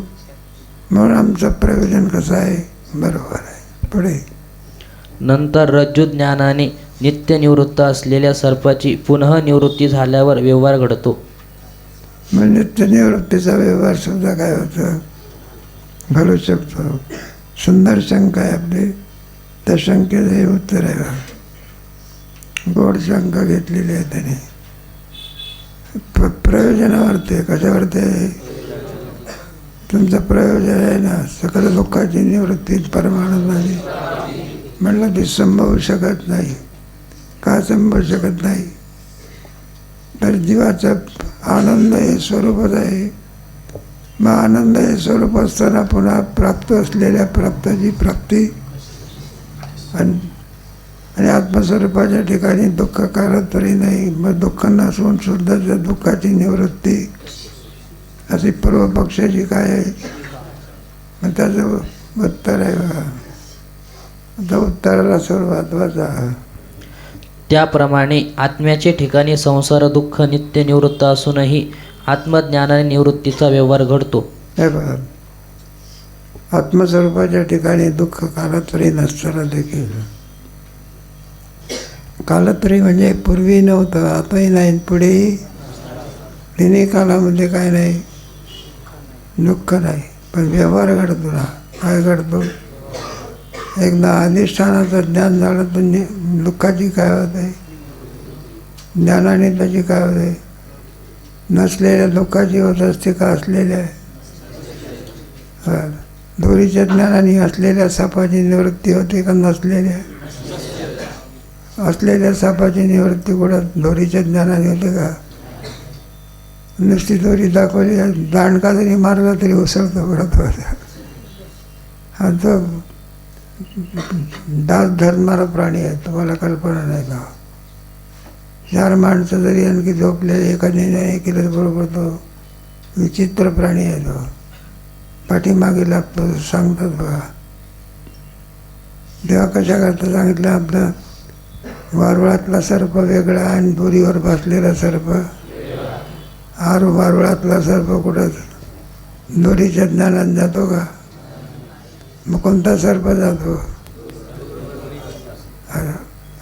म्हणून आमचं प्रयोजन कसं आहे? बरोबर आहे. पुढे नंतर रज्जू ज्ञानाने नित्य निवृत्त असलेल्या सर्पाची पुनः निवृत्ती झाल्यावर व्यवहार घडतो. मग नित्य निवृत्तीचा व्यवहार सुद्धा काय होतं? घडू शकतो. सुंदर शंका आहे आपली. त्या शंकेचं हे उत्तर आहे. गोड शंका घेतलेली आहे त्याने. प्रयोजनावर ते कशावर ते? तुमचं प्रयोजन आहे ना सकल दुःखाची निवृत्ती परमानंदाने. म्हटलं ते संभवू शकत नाही. का संभवू शकत नाही? तर जीवाचा आनंद हे स्वरूपच आहे. मग आनंद हे स्वरूप असताना पुन्हा प्राप्त असलेल्या प्राप्ताची प्राप्ती आणि आत्मस्वरूपाच्या ठिकाणी दुःख कारण तरी नाही. मग दुःख नसून सुद्धा त्या दुःखाची निवृत्ती अशी पूर्वपक्षाची काय आहे? मग त्याचं उत्तर आहे बघा. आता उत्तराला सुरुवात वाचा. त्याप्रमाणे आत्म्याचे ठिकाणी संसार दुःख नित्य निवृत्त असूनही आत्मज्ञानाने निवृत्तीचा व्यवहार घडतो. हे बघा, आत्मस्वरूपाच्या ठिकाणी दुःख कालत्रयी नसताना देखील, कालत्रयी म्हणजे पूर्वी नव्हतं, आताही नाही, पुढेही तिन्ही कालामध्ये काय नाही, दुःख नाही. पण व्यवहार घडतो ना. काय घडतो? एकदा अधिष्ठानाचं ज्ञान झालं तर दुःखाची काय होते? ज्ञानाने त्याची काय होते? नसलेल्या दुःखाची होत असते का असलेल्या? दोरीच्या ज्ञानाने असलेल्या सापाची निवृत्ती होते का नसलेल्या? असलेल्या सापाची निवृत्ती कुठं दोरीच्या ज्ञानाने होते का? नुसती दोरी दाखवली, दांडका जरी मारला तरी उसळतो पडत होता. हा तो डास धरणारा प्राणी आहे, तुम्हाला कल्पना नाही का? 4 माणसं जरी आणखी झोपले, एखाद्या नाही केलं बरोबर तो विचित्र प्राणी आहे. तो पाठीमागे लागतो, सांगतात बघा. देवा कशा करता सांगितलं? आपलं वारुळातला सर्प वेगळा आणि दोरीवर बसलेला सर्प. वारुळातला सर्प कुठं दोरीच्या ज्ञानात जातो का? मग कोणता सर्प जातो?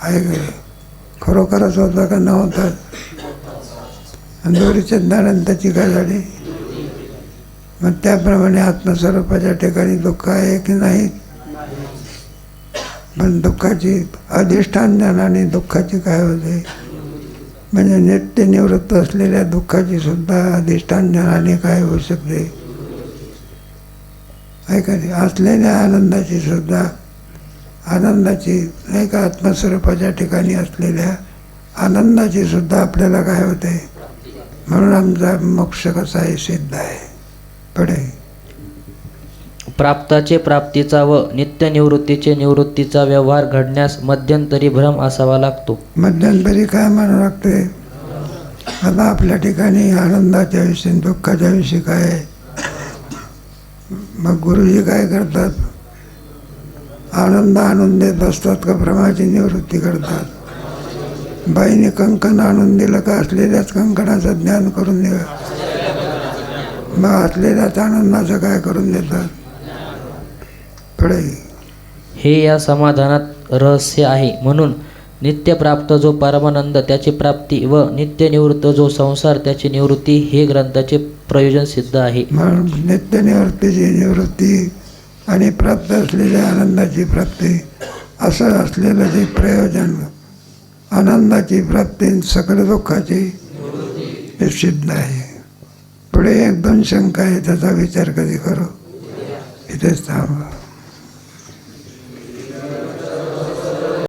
आहे का? खरोखरच होता का नव्हता? आणि दोरीच्या ज्ञानात त्याची काय झाली? मग त्याप्रमाणे आत्मस्वरूपाच्या ठिकाणी दुःख आहे की नाही? पण दुःखाची अधिष्ठान ज्ञानाने दुःखाची काय होते? म्हणजे नित्य निवृत्त असलेल्या दुःखाची सुद्धा अधिष्ठान ज्ञानाने काय होऊ शकते? आहे का नाही? असलेल्या आनंदाची सुद्धा, आनंदाची नाही का, आत्मस्वरूपाच्या ठिकाणी असलेल्या आनंदाची सुद्धा आपल्याला काय होते? म्हणून आमचा मोक्ष कसा आहे? सिद्ध आहे. पुढे प्राप्ताचे प्राप्तीचा व नित्य निवृत्तीचे निवृत्तीचा व्यवहार घडण्यास मध्यंतरी भ्रम असावा लागतो. मध्यंतरी काय म्हणावं लागते? आता आपल्या ठिकाणी आनंदाच्या विषयी दुःखाच्या विषयी काय आहे? मग गुरुजी काय करतात? आनंद आणून देत असतात का भ्रमाची निवृत्ती करतात? बाईने कंकण आणून दिलं का असलेल्याच कंकणाचं ज्ञान करून दिलं? मग असलेल्याच आनंदाचं काय करून देतात? पुढे हे या समाधानात रहस्य आहे. म्हणून नित्यप्राप्त जो परमानंद त्याची प्राप्ती व नित्य निवृत्त जो संसार त्याची निवृत्ती हे ग्रंथाचे प्रयोजन सिद्ध आहे. म्हणून नित्य निवृत्तीची निवृत्ती आणि प्राप्त असलेल्या आनंदाची प्राप्ती असं असलेलं जे प्रयोजन, आनंदाची प्राप्ती सकल दुःखाची, हे सिद्ध आहे. पुढे 1-2 शंका आहे, त्याचा विचार कधी करू. इथेच थांबा.